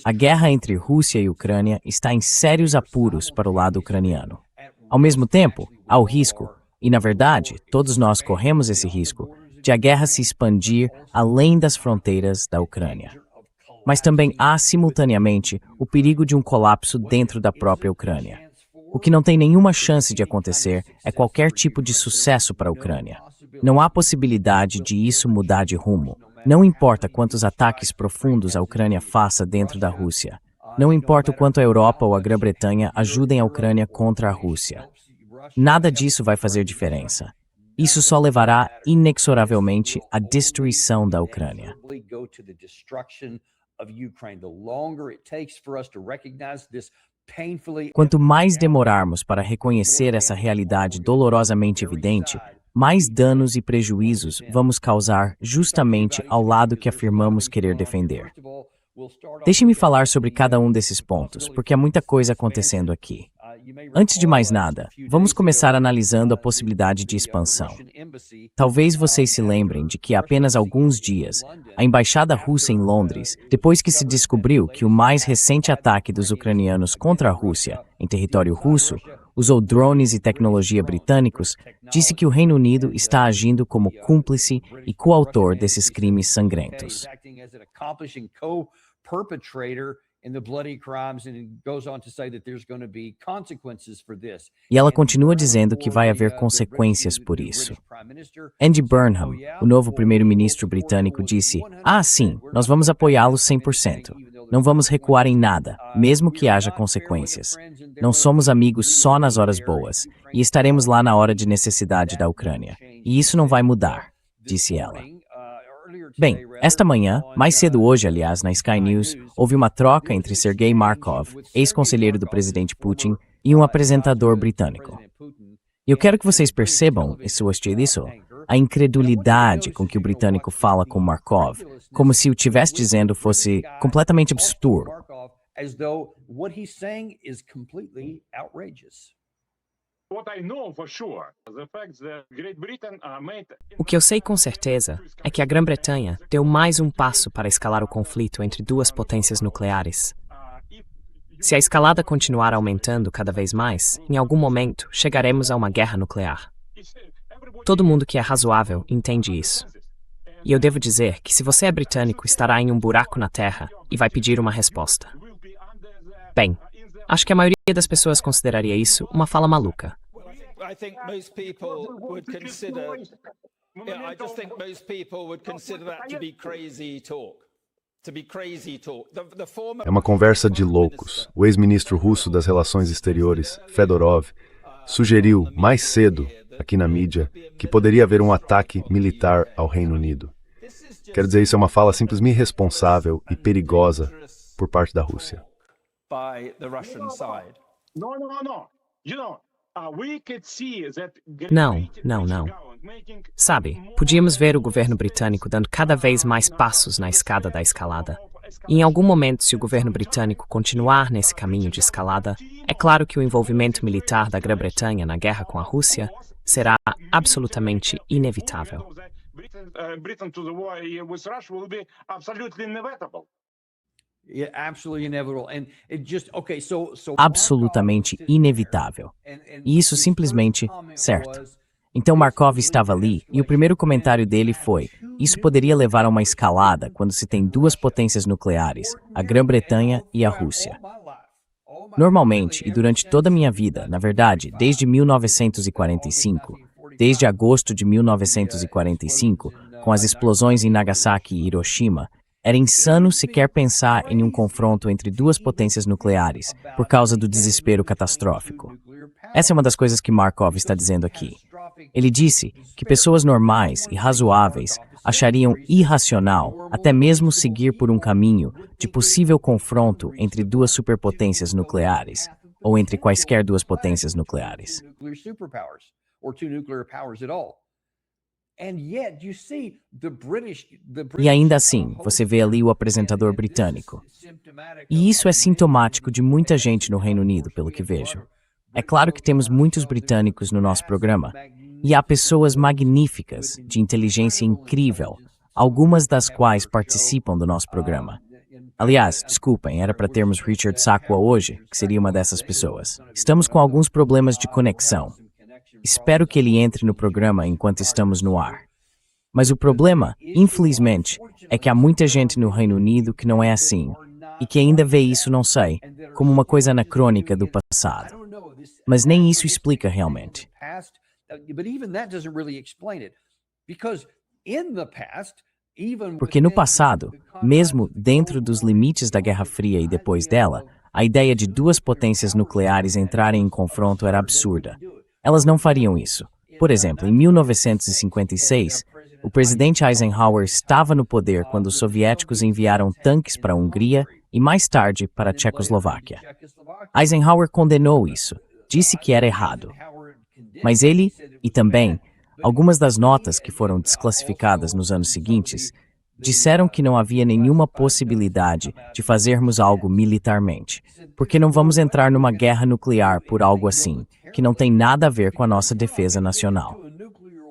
A guerra entre Rússia e Ucrânia está em sérios apuros para o lado ucraniano. Ao mesmo tempo, há o risco, e na verdade, todos nós corremos esse risco, de a guerra se expandir além das fronteiras da Ucrânia. Mas também há, simultaneamente, o perigo de um colapso dentro da própria Ucrânia. O que não tem nenhuma chance de acontecer é qualquer tipo de sucesso para a Ucrânia. Não há possibilidade de isso mudar de rumo. Não importa quantos ataques profundos a Ucrânia faça dentro da Rússia. Não importa o quanto a Europa ou a Grã-Bretanha ajudem a Ucrânia contra a Rússia. Nada disso vai fazer diferença. Isso só levará, inexoravelmente, à destruição da Ucrânia. Quanto mais demorarmos para reconhecer essa realidade dolorosamente evidente, mais danos e prejuízos vamos causar justamente ao lado que afirmamos querer defender. Deixe-me falar sobre cada um desses pontos, porque há muita coisa acontecendo aqui. Antes de mais nada, vamos começar analisando a possibilidade de expansão. Talvez vocês se lembrem de que há apenas alguns dias, a embaixada russa em Londres, depois que se descobriu que o mais recente ataque dos ucranianos contra a Rússia, em território russo, usou drones e tecnologia britânicos, disse que o Reino Unido está agindo como cúmplice e coautor desses crimes sangrentos. E ela continua dizendo que vai haver consequências por isso. Andy Burnham, o novo primeiro-ministro britânico, disse: sim, nós vamos apoiá-los 100%. Não vamos recuar em nada, mesmo que haja consequências. Não somos amigos só nas horas boas, e estaremos lá na hora de necessidade da Ucrânia. E isso não vai mudar, disse ela. Bem, esta manhã, mais cedo hoje, aliás, na Sky News, houve uma troca entre Sergei Markov, ex-conselheiro do presidente Putin, e um apresentador britânico. E eu quero que vocês percebam, a incredulidade com que o britânico fala com Markov, como se o tivesse dizendo fosse completamente absurdo. O que eu sei com certeza é que a Grã-Bretanha deu mais um passo para escalar o conflito entre duas potências nucleares. Se a escalada continuar aumentando cada vez mais, em algum momento chegaremos a uma guerra nuclear. Todo mundo que é razoável entende isso. E eu devo dizer que se você é britânico, estará em um buraco na terra e vai pedir uma resposta. Bem, acho que a maioria das pessoas consideraria isso uma fala maluca. I think most people would consider that to be crazy talk. É uma conversa de loucos. O ex-ministro russo das Relações Exteriores, Fedorov, sugeriu mais cedo, aqui na mídia, que poderia haver um ataque militar ao Reino Unido. Quero dizer, isso é uma fala simplesmente irresponsável e perigosa por parte da Rússia. Não. Sabe, podíamos ver o governo britânico dando cada vez mais passos na escada da escalada. E em algum momento, se o governo britânico continuar nesse caminho de escalada, é claro que o envolvimento militar da Grã-Bretanha na guerra com a Rússia será absolutamente inevitável. Absolutamente inevitável. E isso simplesmente certo. Então Markov estava ali e o primeiro comentário dele foi: isso poderia levar a uma escalada quando se tem duas potências nucleares, a Grã-Bretanha e a Rússia. Normalmente, e durante toda a minha vida, na verdade, desde 1945, desde agosto de 1945, com as explosões em Nagasaki e Hiroshima, era insano sequer pensar em um confronto entre duas potências nucleares, por causa do desespero catastrófico. Essa é uma das coisas que Markov está dizendo aqui. Ele disse que pessoas normais e razoáveis achariam irracional até mesmo seguir por um caminho de possível confronto entre duas superpotências nucleares, ou entre quaisquer duas potências nucleares. E ainda assim, você vê ali o apresentador britânico. E isso é sintomático de muita gente no Reino Unido, pelo que vejo. É claro que temos muitos britânicos no nosso programa, e há pessoas magníficas, de inteligência incrível, algumas das quais participam do nosso programa. Aliás, desculpem, era para termos Richard Sakwa hoje, que seria uma dessas pessoas. Estamos com alguns problemas de conexão. Espero que ele entre no programa enquanto estamos no ar. Mas o problema, infelizmente, é que há muita gente no Reino Unido que não é assim, e que ainda vê isso, não sei, como uma coisa anacrônica do passado. Mas nem isso explica realmente. Porque no passado, mesmo dentro dos limites da Guerra Fria e depois dela, a ideia de duas potências nucleares entrarem em confronto era absurda. Elas não fariam isso. Por exemplo, em 1956, o presidente Eisenhower estava no poder quando os soviéticos enviaram tanques para a Hungria e mais tarde para a Tchecoslováquia. Eisenhower condenou isso, disse que era errado. Mas ele, e também, algumas das notas que foram desclassificadas nos anos seguintes, disseram que não havia nenhuma possibilidade de fazermos algo militarmente, porque não vamos entrar numa guerra nuclear por algo assim, que não tem nada a ver com a nossa defesa nacional.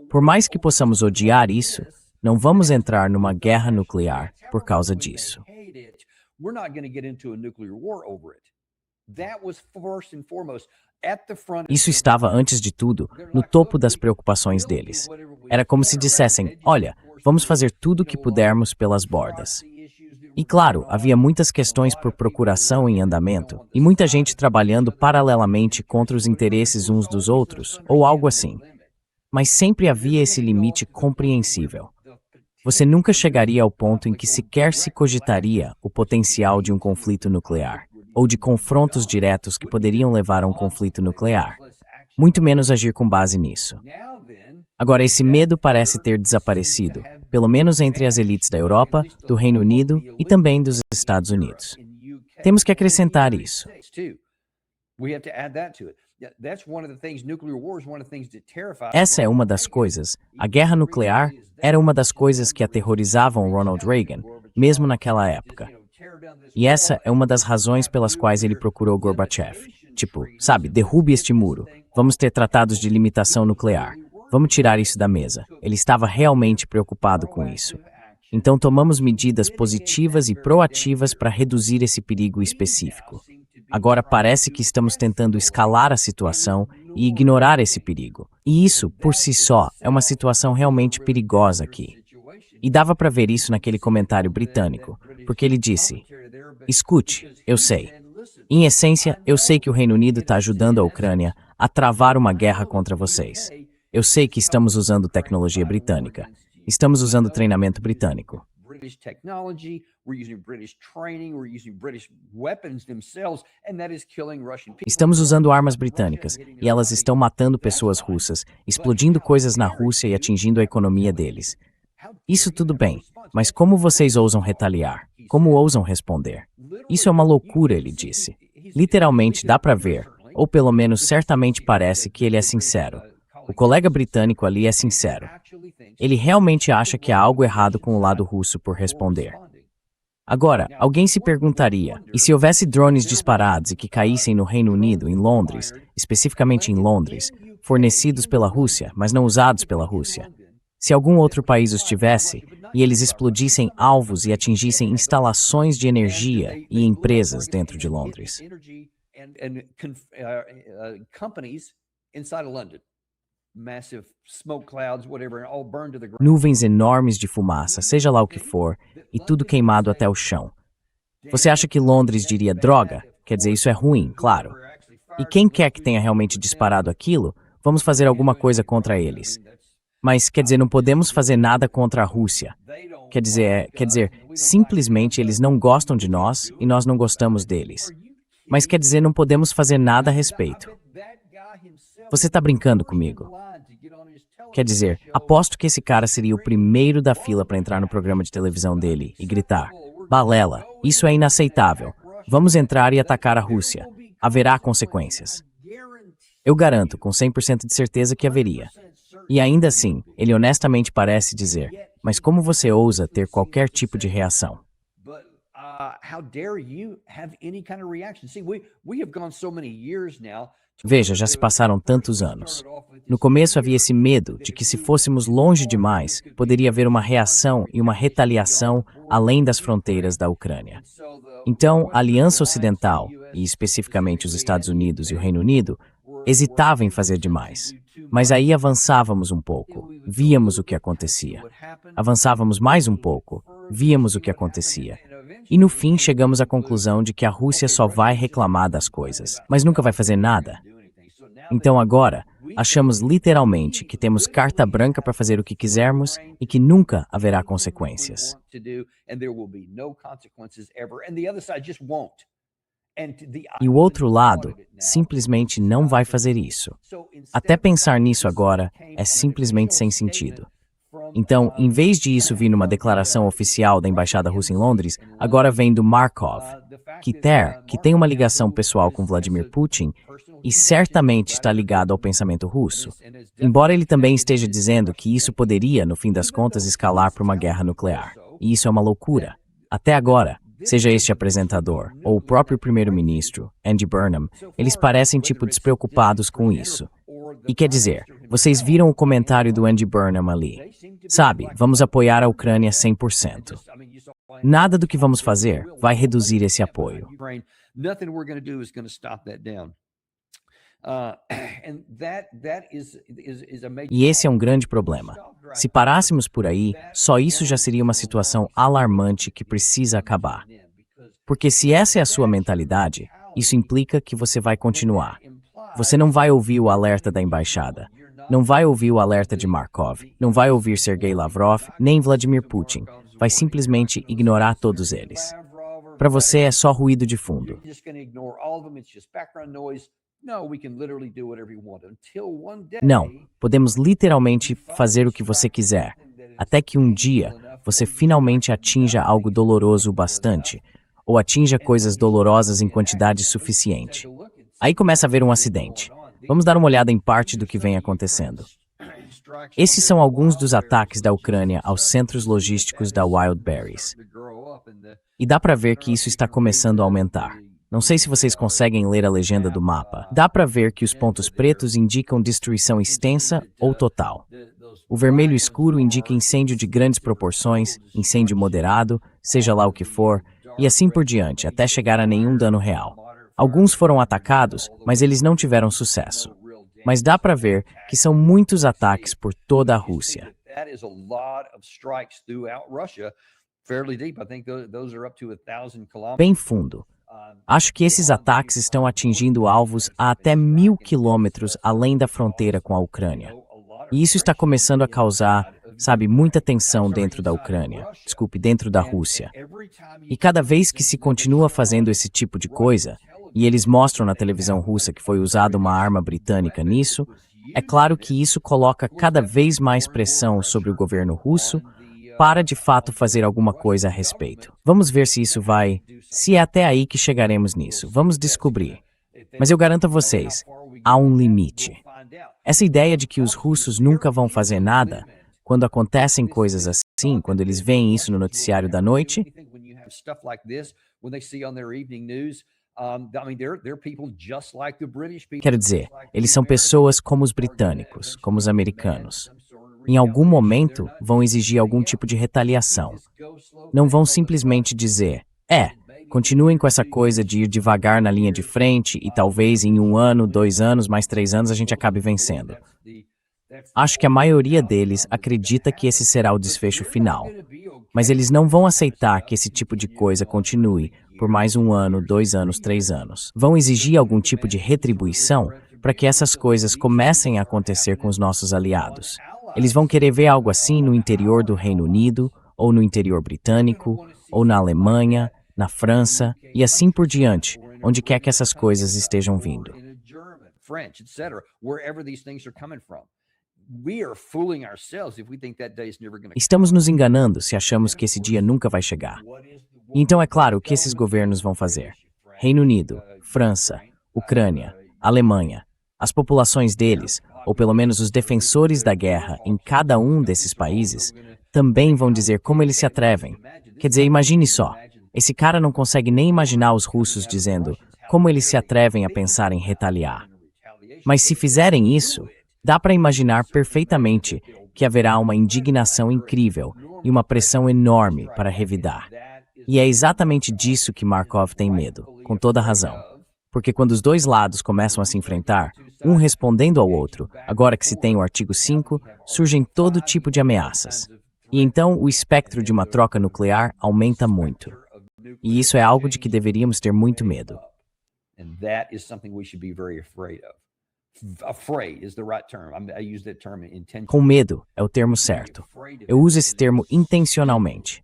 Por mais que possamos odiar isso, não vamos entrar numa guerra nuclear por causa disso. Isso estava, antes de tudo, no topo das preocupações deles. Era como se dissessem, olha, vamos fazer tudo o que pudermos pelas bordas. E claro, havia muitas questões por procuração em andamento, e muita gente trabalhando paralelamente contra os interesses uns dos outros, ou algo assim. Mas sempre havia esse limite compreensível. Você nunca chegaria ao ponto em que sequer se cogitaria o potencial de um conflito nuclear, ou de confrontos diretos que poderiam levar a um conflito nuclear. Muito menos agir com base nisso. Agora, esse medo parece ter desaparecido, pelo menos entre as elites da Europa, do Reino Unido e também dos Estados Unidos. Temos que acrescentar isso. Essa é uma das coisas. A guerra nuclear era uma das coisas que aterrorizavam Ronald Reagan, mesmo naquela época. E essa é uma das razões pelas quais ele procurou Gorbachev. Tipo, sabe, derrube este muro. Vamos ter tratados de limitação nuclear. Vamos tirar isso da mesa. Ele estava realmente preocupado com isso. Então tomamos medidas positivas e proativas para reduzir esse perigo específico. Agora parece que estamos tentando escalar a situação e ignorar esse perigo. E isso, por si só, é uma situação realmente perigosa aqui. E dava para ver isso naquele comentário britânico, porque ele disse, escute, eu sei. Em essência, eu sei que o Reino Unido está ajudando a Ucrânia a travar uma guerra contra vocês. Eu sei que estamos usando tecnologia britânica. Estamos usando treinamento britânico. Estamos usando armas britânicas e elas estão matando pessoas russas, explodindo coisas na Rússia e atingindo a economia deles. Isso tudo bem, mas como vocês ousam retaliar? Como ousam responder? Isso é uma loucura, ele disse. Literalmente dá para ver, ou pelo menos certamente parece que ele é sincero. O colega britânico ali é sincero. Ele realmente acha que há algo errado com o lado russo por responder. Agora, alguém se perguntaria, e se houvesse drones disparados e que caíssem no Reino Unido, em Londres, especificamente em Londres, fornecidos pela Rússia, mas não usados pela Rússia? Se algum outro país os tivesse, e eles explodissem alvos e atingissem instalações de energia e empresas dentro de Londres? Nuvens enormes de fumaça, seja lá o que for, e tudo queimado até o chão. Você acha que Londres diria droga? Quer dizer, isso é ruim, claro. E quem quer que tenha realmente disparado aquilo, vamos fazer alguma coisa contra eles. Mas, quer dizer, não podemos fazer nada contra a Rússia. Quer dizer, simplesmente eles não gostam de nós e nós não gostamos deles. Mas quer dizer, não podemos fazer nada a respeito. Você está brincando comigo? Quer dizer, aposto que esse cara seria o primeiro da fila para entrar no programa de televisão dele e gritar: balela, isso é inaceitável. Vamos entrar e atacar a Rússia. Haverá consequências. Eu garanto, com 100% de certeza que haveria. E ainda assim, ele honestamente parece dizer: mas como você ousa ter qualquer tipo de reação? Veja, já se passaram tantos anos. No começo havia esse medo de que se fôssemos longe demais, poderia haver uma reação e uma retaliação além das fronteiras da Ucrânia. Então, a Aliança Ocidental, e especificamente os Estados Unidos e o Reino Unido, hesitava em fazer demais. Mas aí avançávamos um pouco, víamos o que acontecia. Avançávamos mais um pouco, víamos o que acontecia. E no fim chegamos à conclusão de que a Rússia só vai reclamar das coisas, mas nunca vai fazer nada. Então agora, achamos literalmente que temos carta branca para fazer o que quisermos e que nunca haverá consequências. E o outro lado simplesmente não vai fazer isso. Até pensar nisso agora é simplesmente sem sentido. Então, em vez de isso vir numa declaração oficial da Embaixada Russa em Londres, agora vem do Markov, que tem uma ligação pessoal com Vladimir Putin e certamente está ligado ao pensamento russo, embora ele também esteja dizendo que isso poderia, no fim das contas, escalar para uma guerra nuclear. E isso é uma loucura. Até agora, seja este apresentador ou o próprio primeiro-ministro, Andy Burnham, eles parecem despreocupados com isso. E quer dizer, vocês viram o comentário do Andy Burnham ali. Sabe, vamos apoiar a Ucrânia 100%. Nada do que vamos fazer vai reduzir esse apoio. E esse é um grande problema. Se parássemos por aí, só isso já seria uma situação alarmante que precisa acabar. Porque se essa é a sua mentalidade, isso implica que você vai continuar. Você não vai ouvir o alerta da embaixada, não vai ouvir o alerta de Markov, não vai ouvir Sergei Lavrov, nem Vladimir Putin. Vai simplesmente ignorar todos eles. Para você é só ruído de fundo. Não, podemos literalmente fazer o que você quiser, até que um dia você finalmente atinja algo doloroso o bastante, ou atinja coisas dolorosas em quantidade suficiente. Aí começa a haver um acidente. Vamos dar uma olhada em parte do que vem acontecendo. Esses são alguns dos ataques da Ucrânia aos centros logísticos da Wildberries. E dá para ver que isso está começando a aumentar. Não sei se vocês conseguem ler a legenda do mapa. Dá para ver que os pontos pretos indicam destruição extensa ou total. O vermelho escuro indica incêndio de grandes proporções, incêndio moderado, seja lá o que for, e assim por diante, até chegar a nenhum dano real. Alguns foram atacados, mas eles não tiveram sucesso. Mas dá para ver que são muitos ataques por toda a Rússia. Bem fundo. Acho que esses ataques estão atingindo alvos a até 1.000 quilômetros além da fronteira com a Ucrânia. E isso está começando a causar, muita tensão dentro da Ucrânia, dentro da Rússia. E cada vez que se continua fazendo esse tipo de coisa, e eles mostram na televisão russa que foi usada uma arma britânica nisso, é claro que isso coloca cada vez mais pressão sobre o governo russo para de fato fazer alguma coisa a respeito. Vamos ver se isso se é até aí que chegaremos nisso. Vamos descobrir. Mas eu garanto a vocês, há um limite. Essa ideia de que os russos nunca vão fazer nada, quando acontecem coisas assim, quando eles veem isso no noticiário da noite, quero dizer, eles são pessoas como os britânicos, como os americanos. Em algum momento, vão exigir algum tipo de retaliação. Não vão simplesmente dizer, continuem com essa coisa de ir devagar na linha de frente e talvez em 1 ano, 2 anos, mais 3 anos a gente acabe vencendo. Acho que a maioria deles acredita que esse será o desfecho final. Mas eles não vão aceitar que esse tipo de coisa continue por mais 1 ano, 2 anos, 3 anos. Vão exigir algum tipo de retribuição para que essas coisas comecem a acontecer com os nossos aliados. Eles vão querer ver algo assim no interior do Reino Unido, ou no interior britânico, ou na Alemanha, na França, e assim por diante, onde quer que essas coisas estejam vindo. Estamos nos enganando se achamos que esse dia nunca vai chegar. Então é claro o que esses governos vão fazer. Reino Unido, França, Ucrânia, Alemanha, as populações deles, ou pelo menos os defensores da guerra em cada um desses países, também vão dizer como eles se atrevem. Quer dizer, imagine só, Esse cara não consegue nem imaginar os russos dizendo como eles se atrevem a pensar em retaliar. Mas se fizerem isso, dá para imaginar perfeitamente que haverá uma indignação incrível e uma pressão enorme para revidar. E é exatamente disso que Markov tem medo, com toda razão. Porque quando os dois lados começam a se enfrentar, um respondendo ao outro, agora que se tem o artigo 5, surgem todo tipo de ameaças. E então o espectro de uma troca nuclear aumenta muito. E isso é algo de que deveríamos ter muito medo. And that is something we should be very afraid of. Afraid is the right term. I use that term intentionally. Com medo é o termo certo. Eu uso esse termo intencionalmente.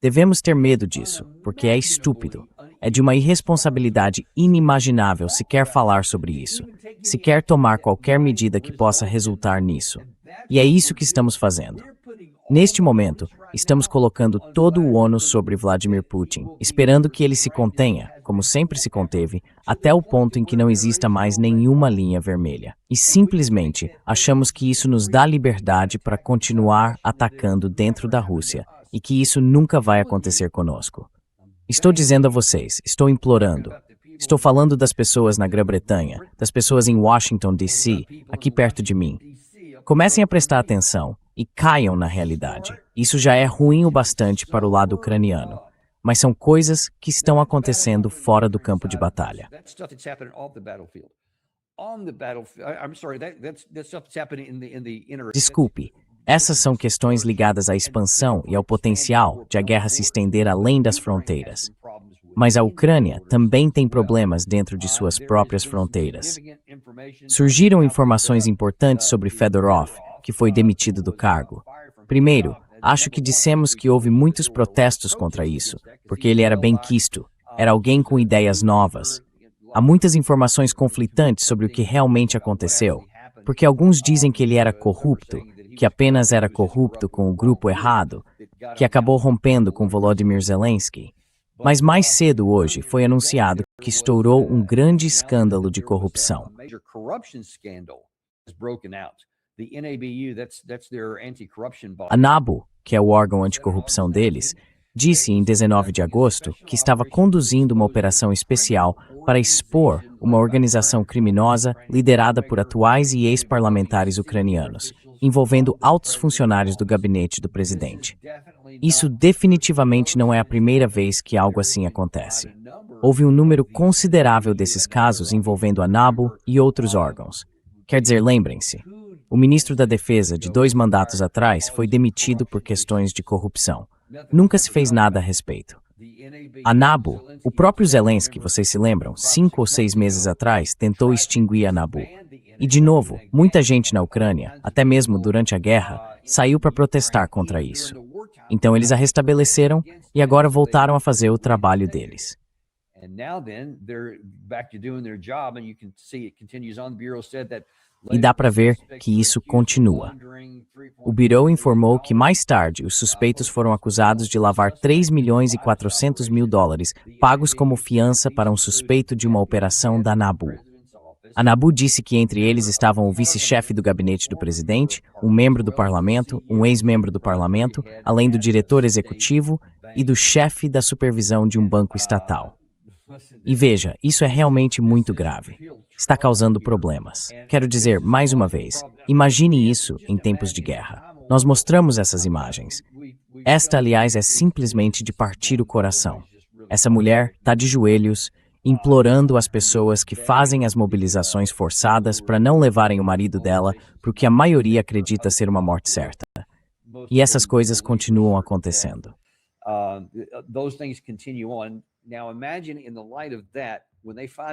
Devemos ter medo disso, porque é estúpido. É de uma irresponsabilidade inimaginável sequer falar sobre isso, sequer tomar qualquer medida que possa resultar nisso. E é isso que estamos fazendo. Neste momento, estamos colocando todo o ônus sobre Vladimir Putin, esperando que ele se contenha, como sempre se conteve, até o ponto em que não exista mais nenhuma linha vermelha. E simplesmente achamos que isso nos dá liberdade para continuar atacando dentro da Rússia e que isso nunca vai acontecer conosco. Estou dizendo a vocês, estou implorando. Estou falando das pessoas na Grã-Bretanha, das pessoas em Washington, D.C., aqui perto de mim. Comecem a prestar atenção e caiam na realidade. Isso já é ruim o bastante para o lado ucraniano, mas são coisas que estão acontecendo fora do campo de batalha. Desculpe, essas são questões ligadas à expansão e ao potencial de a guerra se estender além das fronteiras. Mas a Ucrânia também tem problemas dentro de suas próprias fronteiras. Surgiram informações importantes sobre Fedorov, que foi demitido do cargo. Primeiro, acho que dissemos que houve muitos protestos contra isso, porque ele era benquisto, era alguém com ideias novas. Há muitas informações conflitantes sobre o que realmente aconteceu, porque alguns dizem que ele era corrupto, que apenas era corrupto com o grupo errado, que acabou rompendo com Volodymyr Zelensky. Mas mais cedo hoje foi anunciado que estourou um grande escândalo de corrupção. A NABU, que é o órgão anticorrupção deles, disse em 19 de agosto que estava conduzindo uma operação especial para expor uma organização criminosa liderada por atuais e ex-parlamentares ucranianos, envolvendo altos funcionários do gabinete do presidente. Isso definitivamente não é a primeira vez que algo assim acontece. Houve um número considerável desses casos envolvendo a NABU e outros órgãos. Quer dizer, lembrem-se, o ministro da Defesa de 2 mandatos atrás foi demitido por questões de corrupção. Nunca se fez nada a respeito. A NABU, o próprio Zelensky, vocês se lembram, 5 ou 6 meses atrás, tentou extinguir a NABU. E, de novo, muita gente na Ucrânia, até mesmo durante a guerra, saiu para protestar contra isso. Então eles a restabeleceram e agora voltaram a fazer o trabalho deles. E dá para ver que isso continua. O Bureau informou que mais tarde os suspeitos foram acusados de lavar 3 milhões e 400 mil dólares pagos como fiança para um suspeito de uma operação da NABU. A NABU disse que entre eles estavam o vice-chefe do gabinete do presidente, um membro do parlamento, um ex-membro do parlamento, além do diretor executivo e do chefe da supervisão de um banco estatal. E veja, isso é realmente muito grave. Está causando problemas. Quero dizer, mais uma vez, imagine isso em tempos de guerra. Nós mostramos essas imagens. Esta, aliás, é simplesmente de partir o coração. Essa mulher está de joelhos, implorando às pessoas que fazem as mobilizações forçadas para não levarem o marido dela para o que a maioria acredita ser uma morte certa. E essas coisas continuam acontecendo.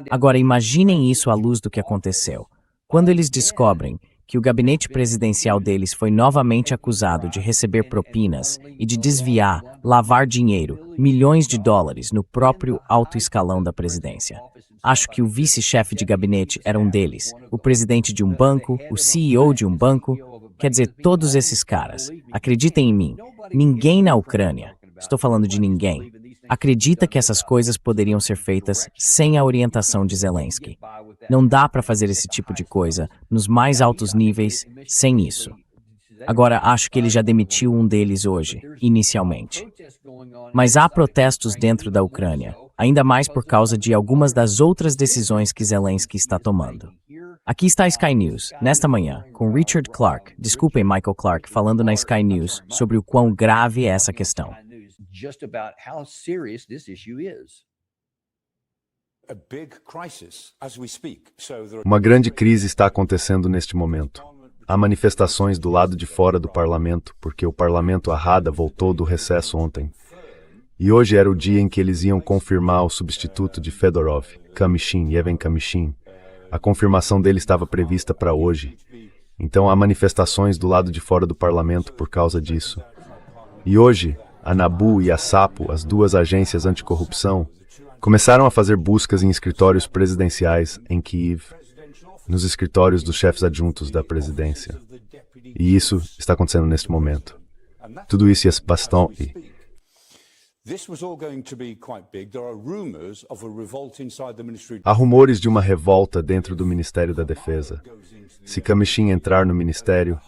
Agora imaginem isso à luz do que aconteceu. Quando eles descobrem que o gabinete presidencial deles foi novamente acusado de receber propinas e de desviar, lavar dinheiro, milhões de dólares no próprio alto escalão da presidência. Acho que o vice-chefe de gabinete era um deles, o presidente de um banco, o CEO de um banco, quer dizer, todos esses caras. Acreditem em mim, ninguém na Ucrânia, estou falando de ninguém, acredita que essas coisas poderiam ser feitas sem a orientação de Zelensky. Não dá para fazer esse tipo de coisa nos mais altos níveis sem isso. Agora, acho que ele já demitiu um deles hoje, inicialmente. Mas há protestos dentro da Ucrânia, ainda mais por causa de algumas das outras decisões que Zelensky está tomando. Aqui está a Sky News, nesta manhã, com Richard Clark, desculpem Michael Clark, falando na Sky News sobre o quão grave é essa questão. Uma grande crise está acontecendo neste momento. Há manifestações do lado de fora do parlamento, porque o parlamento Arrada voltou do recesso ontem. E hoje era o dia em que eles iam confirmar o substituto de Fedorov, Kamyshin, Yevhen Kamyshin. A confirmação dele estava prevista para hoje. Então há manifestações do lado de fora do parlamento por causa disso. E hoje, a NABU e a SAPO, as duas agências anticorrupção, começaram a fazer buscas em escritórios presidenciais em Kiev, nos escritórios dos chefes adjuntos da presidência. E isso está acontecendo neste momento. Tudo isso é bastante. Há rumores de uma revolta dentro do Ministério da Defesa. Se Kamyshin entrar no ministério,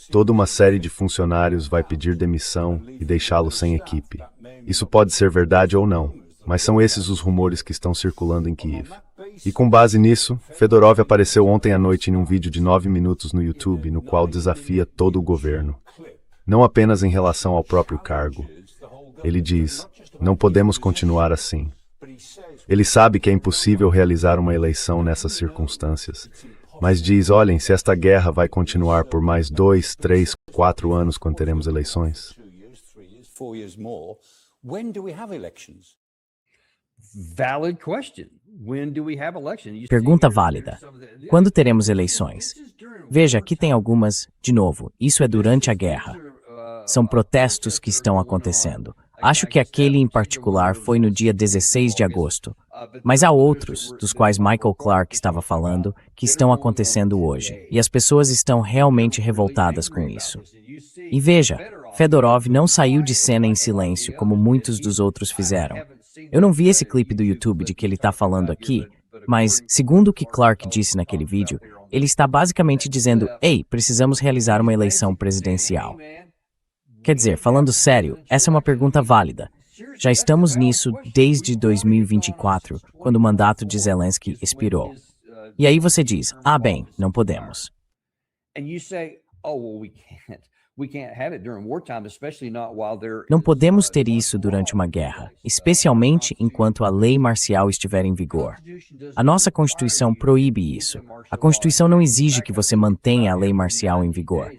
toda uma série de funcionários vai pedir demissão e deixá-lo sem equipe. Isso pode ser verdade ou não, mas são esses os rumores que estão circulando em Kiev. E com base nisso, Fedorov apareceu ontem à noite em um vídeo de 9 minutos no YouTube, no qual desafia todo o governo. Não apenas em relação ao próprio cargo. Ele diz, não podemos continuar assim. Ele sabe que é impossível realizar uma eleição nessas circunstâncias. Mas diz, olhem, se esta guerra vai continuar por mais 2, 3, 4 anos quando teremos eleições. Pergunta válida. Quando teremos eleições? Veja, aqui tem algumas, de novo, isso é durante a guerra. São protestos que estão acontecendo. Acho que aquele em particular foi no dia 16 de agosto. Mas há outros, dos quais Michael Clark estava falando, que estão acontecendo hoje. E as pessoas estão realmente revoltadas com isso. E veja, Fedorov não saiu de cena em silêncio, como muitos dos outros fizeram. Eu não vi esse clipe do YouTube de que ele está falando aqui, mas, segundo o que Clark disse naquele vídeo, ele está basicamente dizendo, ei, precisamos realizar uma eleição presidencial. Quer dizer, falando sério, essa é uma pergunta válida. Já estamos nisso desde 2024, quando o mandato de Zelensky expirou. E aí você diz, bem, não podemos. Não podemos ter isso durante uma guerra, especialmente enquanto a lei marcial estiver em vigor. A nossa Constituição proíbe isso. A Constituição não exige que você mantenha a lei marcial em vigor.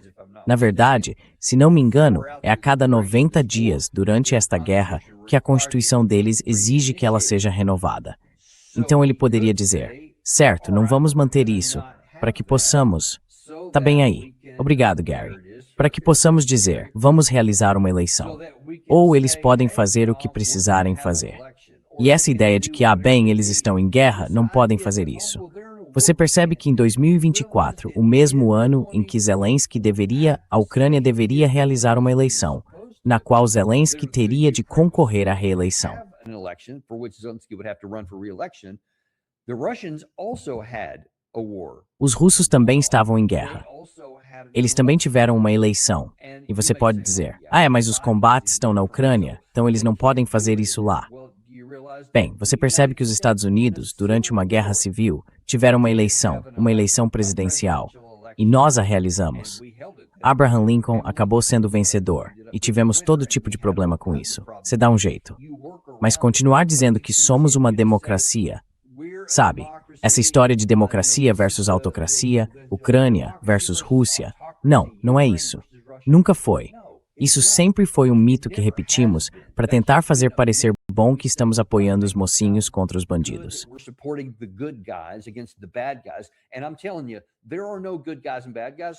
Na verdade, se não me engano, é a cada 90 dias durante esta guerra que a Constituição deles exige que ela seja renovada. Então ele poderia dizer, certo, não vamos manter isso, para que possamos... Tá bem aí. Obrigado, Gary. Para que possamos dizer, vamos realizar uma eleição. Ou eles podem fazer o que precisarem fazer. E essa ideia de que, bem, eles estão em guerra, não podem fazer isso. Você percebe que em 2024, o mesmo ano em que a Ucrânia deveria realizar uma eleição, na qual Zelensky teria de concorrer à reeleição. Os russos também estavam em guerra. Eles também tiveram uma eleição. E você pode dizer, mas os combates estão na Ucrânia, então eles não podem fazer isso lá. Bem, você percebe que os Estados Unidos, durante uma guerra civil, tiveram uma eleição presidencial, e nós a realizamos. Abraham Lincoln acabou sendo vencedor, e tivemos todo tipo de problema com isso. Você dá um jeito. Mas continuar dizendo que somos uma democracia, sabe? Essa história de democracia versus autocracia, Ucrânia versus Rússia, não é isso. Nunca foi. Isso sempre foi um mito que repetimos para tentar fazer parecer bom que estamos apoiando os mocinhos contra os bandidos.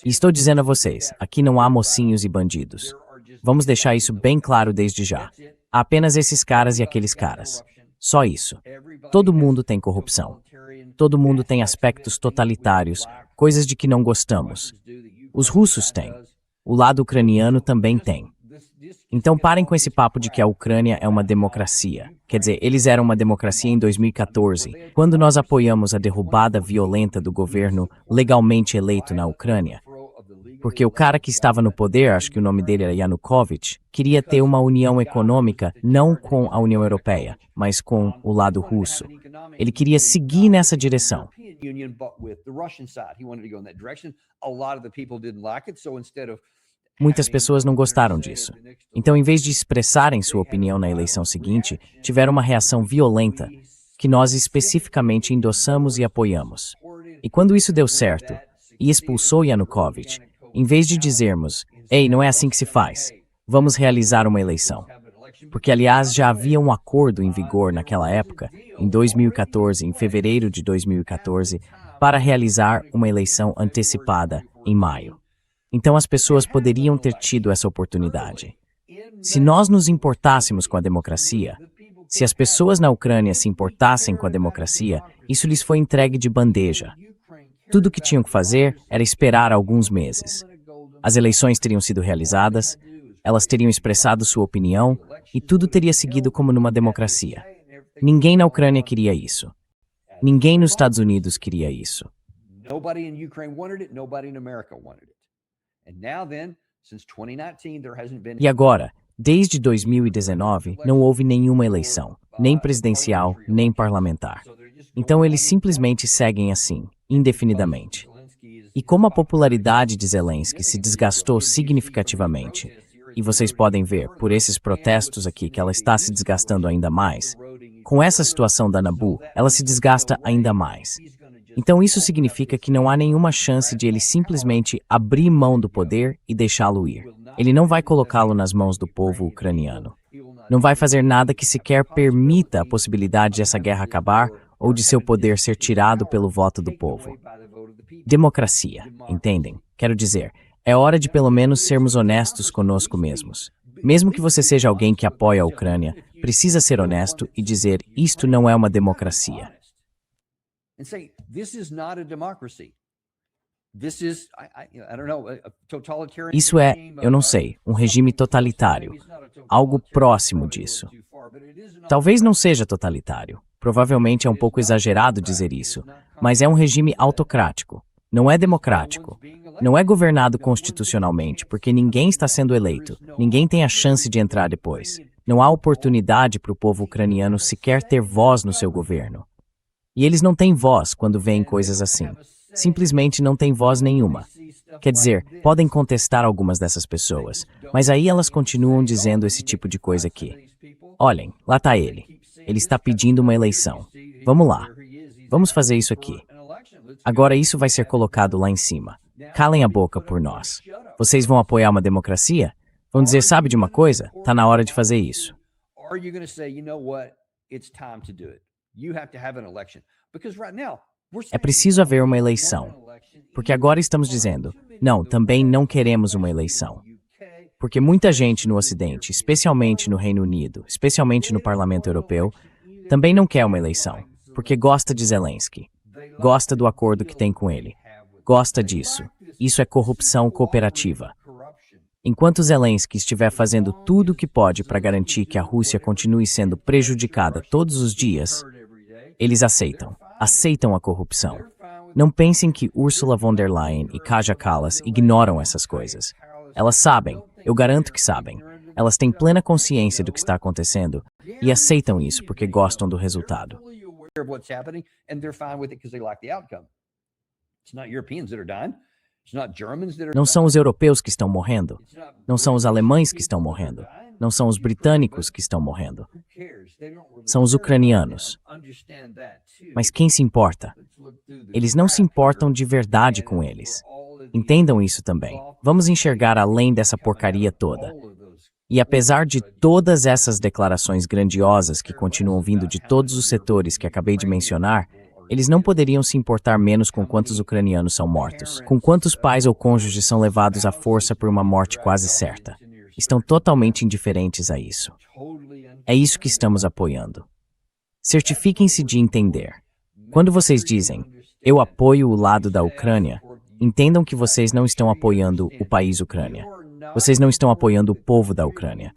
E estou dizendo a vocês, aqui não há mocinhos e bandidos. Vamos deixar isso bem claro desde já. Há apenas esses caras e aqueles caras. Só isso. Todo mundo tem corrupção. Todo mundo tem aspectos totalitários, coisas de que não gostamos. Os russos têm. O lado ucraniano também tem. Então parem com esse papo de que a Ucrânia é uma democracia. Quer dizer, eles eram uma democracia em 2014, quando nós apoiamos a derrubada violenta do governo legalmente eleito na Ucrânia. Porque o cara que estava no poder, acho que o nome dele era Yanukovych, queria ter uma união econômica não com a União Europeia, mas com o lado russo. Ele queria seguir nessa direção. Muitas pessoas não gostaram disso. Então, em vez de expressarem sua opinião na eleição seguinte, tiveram uma reação violenta, que nós especificamente endossamos e apoiamos. E quando isso deu certo, e expulsou Yanukovych, em vez de dizermos, ei, não é assim que se faz, vamos realizar uma eleição. Porque, aliás, já havia um acordo em vigor naquela época, em 2014, em fevereiro de 2014, para realizar uma eleição antecipada em maio. Então as pessoas poderiam ter tido essa oportunidade. Se nós nos importássemos com a democracia, se as pessoas na Ucrânia se importassem com a democracia, isso lhes foi entregue de bandeja. Tudo o que tinham que fazer era esperar alguns meses. As eleições teriam sido realizadas, elas teriam expressado sua opinião e tudo teria seguido como numa democracia. Ninguém na Ucrânia queria isso. Ninguém nos Estados Unidos queria isso. Nobody in Ukraine wanted it, nobody in America wanted it. And now then, since 2019, there hasn't been... E agora, desde 2019, não houve nenhuma eleição, nem presidencial, nem parlamentar. Então eles simplesmente seguem assim, indefinidamente. E como a popularidade de Zelensky se desgastou significativamente, e vocês podem ver, por esses protestos aqui, que ela está se desgastando ainda mais, com essa situação da Nabu, ela se desgasta ainda mais. Então isso significa que não há nenhuma chance de ele simplesmente abrir mão do poder e deixá-lo ir. Ele não vai colocá-lo nas mãos do povo ucraniano. Não vai fazer nada que sequer permita a possibilidade de essa guerra acabar ou de seu poder ser tirado pelo voto do povo. Democracia, entendem? Quero dizer, é hora de pelo menos sermos honestos conosco mesmos. Mesmo que você seja alguém que apoia a Ucrânia, precisa ser honesto e dizer, isto não é uma democracia. And say, this is not a democracy. This is, I don't know, a totalitarian Isso é, regime, eu não sei, um regime totalitário, algo próximo disso. Talvez não seja totalitário, provavelmente é um pouco exagerado dizer isso, mas é um regime autocrático, não é democrático, não é governado constitucionalmente, porque ninguém está sendo eleito, ninguém tem a chance de entrar depois. Não há oportunidade para o povo ucraniano sequer ter voz no seu governo. E eles não têm voz quando veem coisas assim. Simplesmente não têm voz nenhuma. Quer dizer, podem contestar algumas dessas pessoas, mas aí elas continuam dizendo esse tipo de coisa aqui. Olhem, lá está ele. Ele está pedindo uma eleição. Vamos lá. Vamos fazer isso aqui. Agora isso vai ser colocado lá em cima. Calem a boca por nós. Vocês vão apoiar uma democracia? Vão dizer, sabe de uma coisa? Tá na hora de fazer isso. É preciso haver uma eleição. Porque agora estamos dizendo, não, também não queremos uma eleição. Porque muita gente no Ocidente, especialmente no Reino Unido, especialmente no Parlamento Europeu, também não quer uma eleição. Porque gosta de Zelensky. Gosta do acordo que tem com ele. Gosta disso. Isso é corrupção cooperativa. Enquanto Zelensky estiver fazendo tudo o que pode para garantir que a Rússia continue sendo prejudicada todos os dias, eles aceitam a corrupção. Não pensem que Ursula von der Leyen e Kaja Kallas ignoram essas coisas. Elas sabem, eu garanto que sabem. Elas têm plena consciência do que está acontecendo e aceitam isso porque gostam do resultado. Não são os europeus que estão morrendo. Não são os alemães que estão morrendo. Não são os britânicos que estão morrendo. São os ucranianos. Mas quem se importa? Eles não se importam de verdade com eles. Entendam isso também. Vamos enxergar além dessa porcaria toda. E apesar de todas essas declarações grandiosas que continuam vindo de todos os setores que acabei de mencionar, eles não poderiam se importar menos com quantos ucranianos são mortos, com quantos pais ou cônjuges são levados à força por uma morte quase certa. Estão totalmente indiferentes a isso. É isso que estamos apoiando. Certifiquem-se de entender. Quando vocês dizem, eu apoio o lado da Ucrânia, entendam que vocês não estão apoiando o país Ucrânia. Vocês não estão apoiando o povo da Ucrânia.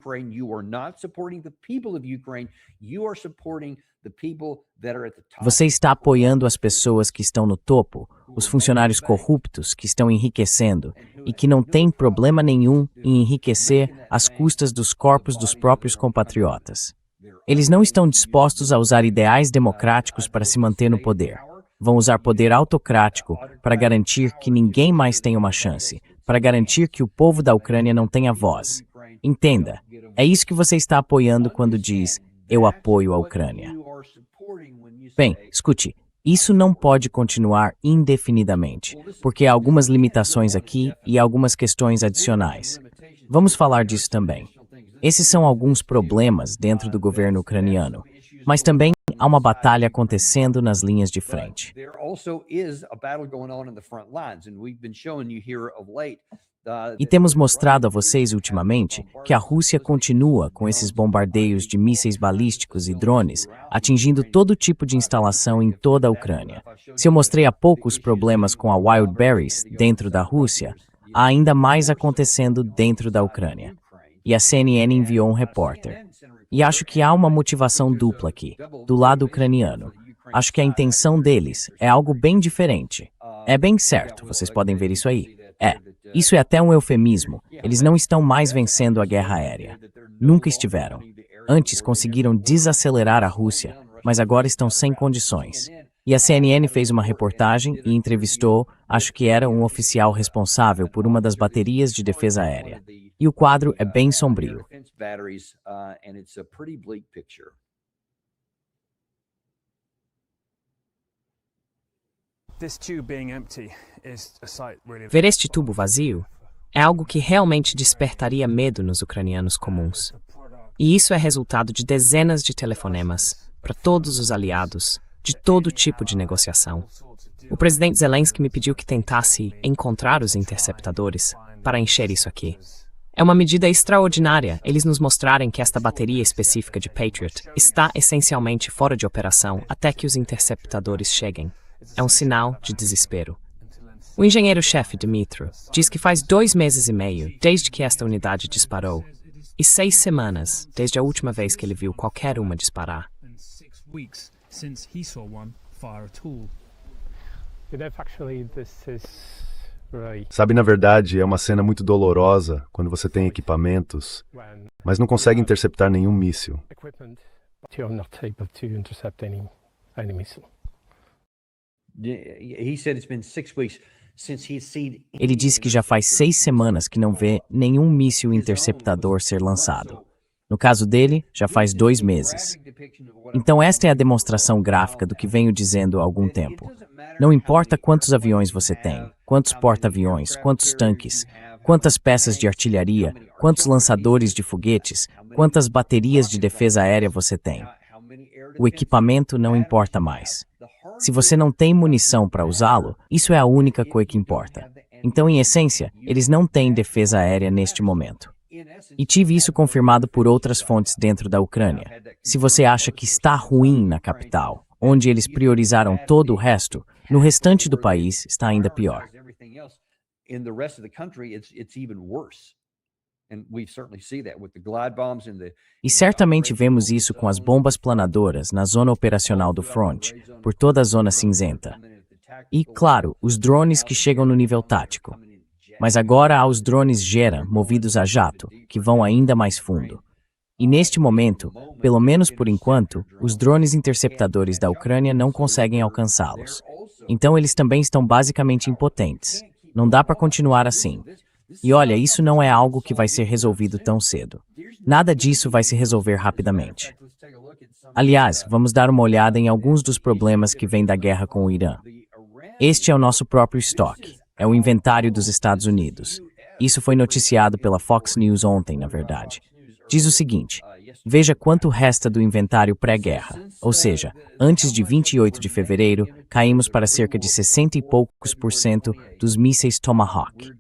Você está apoiando as pessoas que estão no topo, os funcionários corruptos que estão enriquecendo e que não têm problema nenhum em enriquecer às custas dos corpos dos próprios compatriotas. Eles não estão dispostos a usar ideais democráticos para se manter no poder. Vão usar poder autocrático para garantir que ninguém mais tenha uma chance, para garantir que o povo da Ucrânia não tenha voz. Entenda, é isso que você está apoiando quando diz, eu apoio a Ucrânia. Bem, escute, isso não pode continuar indefinidamente, porque há algumas limitações aqui e algumas questões adicionais. Vamos falar disso também. Esses são alguns problemas dentro do governo ucraniano, mas também há uma batalha acontecendo nas linhas de frente. E temos mostrado a vocês ultimamente que a Rússia continua com esses bombardeios de mísseis balísticos e drones, atingindo todo tipo de instalação em toda a Ucrânia. Se eu mostrei há pouco os problemas com a Wildberries dentro da Rússia, há ainda mais acontecendo dentro da Ucrânia. E a CNN enviou um repórter. E acho que há uma motivação dupla aqui, do lado ucraniano. Acho que a intenção deles é algo bem diferente. É bem certo, vocês podem ver isso aí. Isso é até um eufemismo. Eles não estão mais vencendo a guerra aérea. Nunca estiveram. Antes conseguiram desacelerar a Rússia, mas agora estão sem condições. E a CNN fez uma reportagem e entrevistou, acho que era um oficial responsável por uma das baterias de defesa aérea. E o quadro é bem sombrio. Ver este tubo vazio é algo que realmente despertaria medo nos ucranianos comuns. E isso é resultado de dezenas de telefonemas para todos os aliados, de todo tipo de negociação. O presidente Zelensky me pediu que tentasse encontrar os interceptadores para encher isso aqui. É uma medida extraordinária eles nos mostrarem que esta bateria específica de Patriot está essencialmente fora de operação até que os interceptadores cheguem. É um sinal de desespero. O engenheiro-chefe Dmitro diz que faz 2 meses e meio desde que esta unidade disparou e 6 semanas desde a última vez que ele viu qualquer uma disparar. Sabe, na verdade, é uma cena muito dolorosa quando você tem equipamentos, mas não consegue interceptar nenhum míssil. Ele disse que já faz 6 semanas que não vê nenhum míssil interceptador ser lançado. No caso dele, já faz 2 meses. Então esta é a demonstração gráfica do que venho dizendo há algum tempo. Não importa quantos aviões você tem, quantos porta-aviões, quantos tanques, quantas peças de artilharia, quantos lançadores de foguetes, quantas baterias de defesa aérea você tem. O equipamento não importa mais. Se você não tem munição para usá-lo, isso é a única coisa que importa. Então, em essência, eles não têm defesa aérea neste momento. E tive isso confirmado por outras fontes dentro da Ucrânia. Se você acha que está ruim na capital, onde eles priorizaram todo o resto, no restante do país está ainda pior. E certamente vemos isso com as bombas planadoras na zona operacional do front, por toda a zona cinzenta. E, claro, os drones que chegam no nível tático. Mas agora há os drones Gera, movidos a jato, que vão ainda mais fundo. E neste momento, pelo menos por enquanto, os drones interceptadores da Ucrânia não conseguem alcançá-los. Então eles também estão basicamente impotentes. Não dá para continuar assim. E olha, isso não é algo que vai ser resolvido tão cedo. Nada disso vai se resolver rapidamente. Aliás, vamos dar uma olhada em alguns dos problemas que vêm da guerra com o Irã. Este é o nosso próprio estoque. É o inventário dos Estados Unidos. Isso foi noticiado pela Fox News ontem, na verdade. Diz o seguinte: veja quanto resta do inventário pré-guerra. Ou seja, antes de 28 de fevereiro, caímos para cerca de 60 e poucos por cento dos mísseis Tomahawk.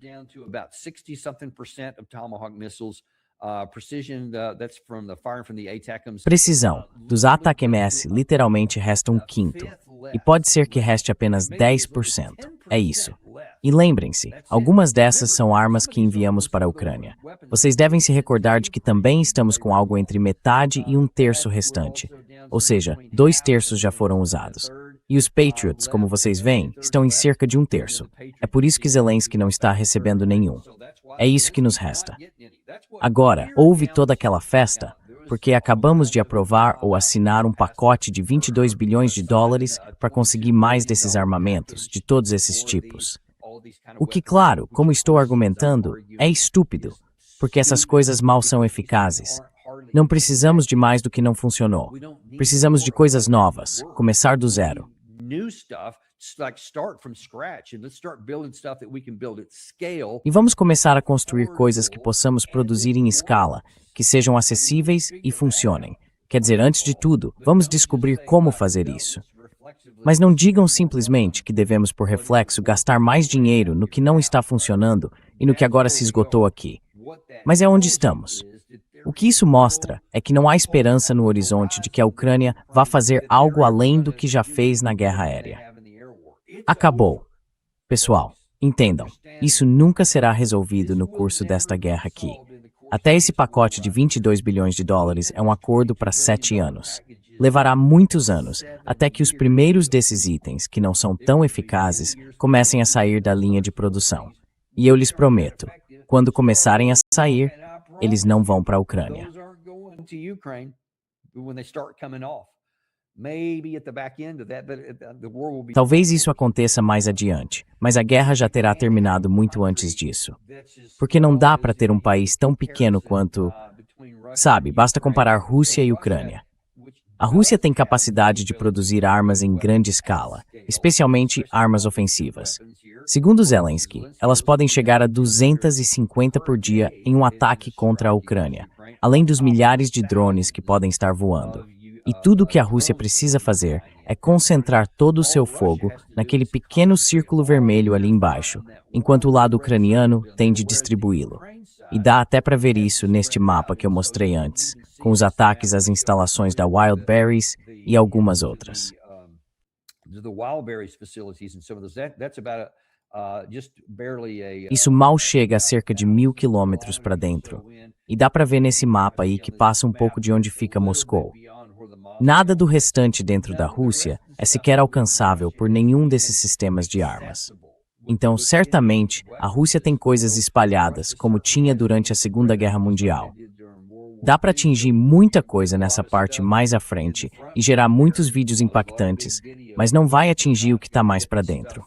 Precisão. Dos ATACMS, literalmente resta 1/5. E pode ser que reste apenas 10%. É isso. E lembrem-se, algumas dessas são armas que enviamos para a Ucrânia. Vocês devem se recordar de que também estamos com algo entre metade e um terço restante. Ou seja, 2/3 já foram usados. E os Patriots, como vocês veem, estão em cerca de 1/3. É por isso que Zelensky não está recebendo nenhum. É isso que nos resta. Agora, houve toda aquela festa porque acabamos de aprovar ou assinar um pacote de 22 bilhões de dólares para conseguir mais desses armamentos, de todos esses tipos. O que, claro, como estou argumentando, é estúpido, porque essas coisas mal são eficazes. Não precisamos de mais do que não funcionou. Precisamos de coisas novas, começar do zero. E vamos começar a construir coisas que possamos produzir em escala, que sejam acessíveis e funcionem. Quer dizer, antes de tudo, vamos descobrir como fazer isso. Mas não digam simplesmente que devemos, por reflexo, gastar mais dinheiro no que não está funcionando e no que agora se esgotou aqui. Mas é onde estamos. O que isso mostra é que não há esperança no horizonte de que a Ucrânia vá fazer algo além do que já fez na guerra aérea. Acabou. Pessoal, entendam, isso nunca será resolvido no curso desta guerra aqui. Até esse pacote de 22 bilhões de dólares é um acordo para 7 anos. Levará muitos anos até que os primeiros desses itens, que não são tão eficazes, comecem a sair da linha de produção. E eu lhes prometo, quando começarem a sair, eles não vão para a Ucrânia. Talvez isso aconteça mais adiante, mas a guerra já terá terminado muito antes disso. Porque não dá para ter um país tão pequeno quanto... Sabe, basta comparar Rússia e Ucrânia. A Rússia tem capacidade de produzir armas em grande escala, especialmente armas ofensivas. Segundo Zelensky, elas podem chegar a 250 por dia em um ataque contra a Ucrânia, além dos milhares de drones que podem estar voando. E tudo o que a Rússia precisa fazer é concentrar todo o seu fogo naquele pequeno círculo vermelho ali embaixo, enquanto o lado ucraniano tem de distribuí-lo. E dá até para ver isso neste mapa que eu mostrei antes, com os ataques às instalações da Wildberries e algumas outras. Isso mal chega a cerca de 1.000 quilômetros para dentro. E dá para ver nesse mapa aí que passa um pouco de onde fica Moscou. Nada do restante dentro da Rússia é sequer alcançável por nenhum desses sistemas de armas. Então, certamente, a Rússia tem coisas espalhadas, como tinha durante a Segunda Guerra Mundial. Dá para atingir muita coisa nessa parte mais à frente e gerar muitos vídeos impactantes, mas não vai atingir o que está mais para dentro.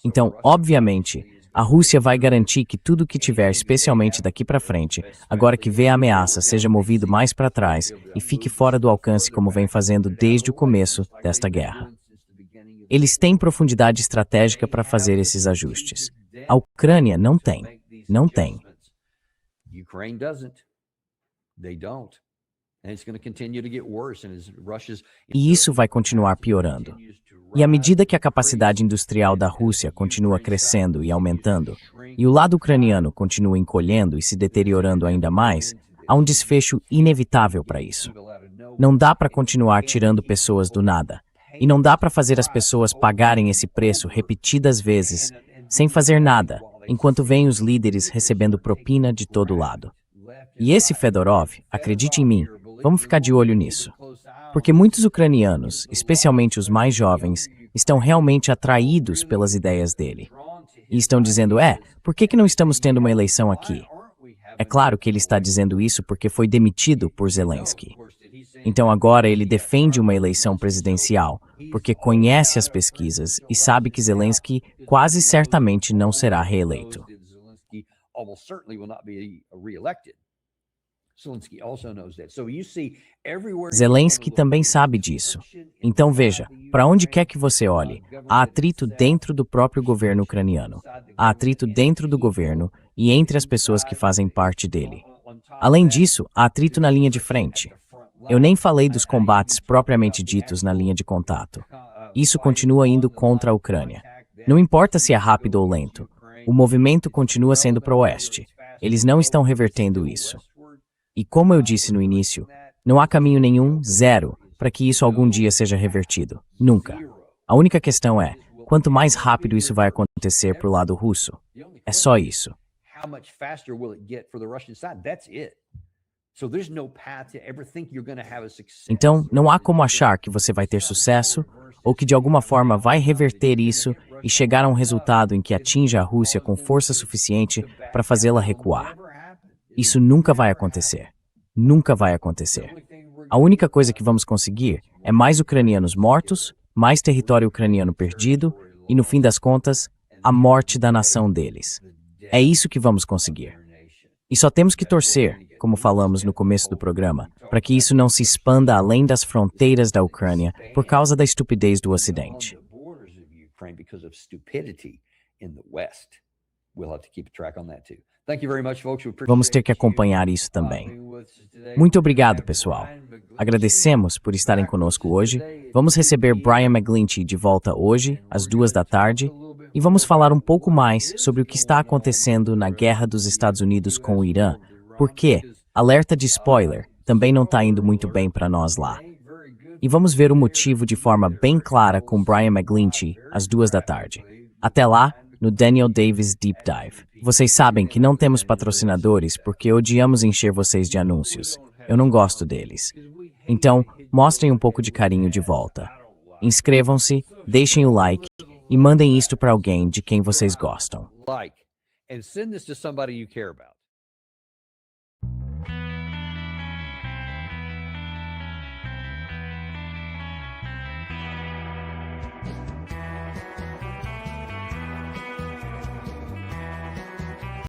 Então, obviamente, a Rússia vai garantir que tudo que tiver, especialmente daqui para frente, agora que vê a ameaça, seja movido mais para trás e fique fora do alcance como vem fazendo desde o começo desta guerra. Eles têm profundidade estratégica para fazer esses ajustes. A Ucrânia não tem. Não tem. E isso vai continuar piorando. E à medida que a capacidade industrial da Rússia continua crescendo e aumentando, e o lado ucraniano continua encolhendo e se deteriorando ainda mais, há um desfecho inevitável para isso. Não dá para continuar tirando pessoas do nada. E não dá para fazer as pessoas pagarem esse preço repetidas vezes, sem fazer nada, enquanto vêm os líderes recebendo propina de todo lado. E esse Fedorov, acredite em mim, vamos ficar de olho nisso. Porque muitos ucranianos, especialmente os mais jovens, estão realmente atraídos pelas ideias dele. E estão dizendo, por que não estamos tendo uma eleição aqui? É claro que ele está dizendo isso porque foi demitido por Zelensky. Então agora ele defende uma eleição presidencial, porque conhece as pesquisas e sabe que Zelensky quase certamente não será reeleito. Zelensky também sabe disso. Então veja, para onde quer que você olhe, há atrito dentro do próprio governo ucraniano. Há atrito dentro do governo e entre as pessoas que fazem parte dele. Além disso, há atrito na linha de frente. Eu nem falei dos combates propriamente ditos na linha de contato. Isso continua indo contra a Ucrânia. Não importa se é rápido ou lento, o movimento continua sendo para o oeste. Eles não estão revertendo isso. E como eu disse no início, não há caminho nenhum, zero, para que isso algum dia seja revertido. Nunca. A única questão é, quanto mais rápido isso vai acontecer pro lado russo. É só isso. How much faster will it get for the Russian side? That's it. So there's no path to ever think you're going to have a success. Então, não há como achar que você vai ter sucesso ou que de alguma forma vai reverter isso e chegar a um resultado em que atinja a Rússia com força suficiente para fazê-la recuar. Isso nunca vai acontecer. Nunca vai acontecer. A única coisa que vamos conseguir é mais ucranianos mortos, mais território ucraniano perdido e, no fim das contas, a morte da nação deles. É isso que vamos conseguir. E só temos que torcer, como falamos no começo do programa, para que isso não se expanda além das fronteiras da Ucrânia por causa da estupidez do Ocidente. Vamos ter que acompanhar isso também. Muito obrigado, pessoal. Agradecemos por estarem conosco hoje. Vamos receber Brian McGlinchey de volta hoje, às 14h, e vamos falar um pouco mais sobre o que está acontecendo na guerra dos Estados Unidos com o Irã, porque, alerta de spoiler, também não está indo muito bem para nós lá. E vamos ver o motivo de forma bem clara com Brian McGlinchey, às 14h. Até lá, no Daniel Davis Deep Dive. Vocês sabem que não temos patrocinadores porque odiamos encher vocês de anúncios. Eu não gosto deles. Então, mostrem um pouco de carinho de volta. Inscrevam-se, deixem o like e mandem isto para alguém de quem vocês gostam. Like and send this to somebody you care about.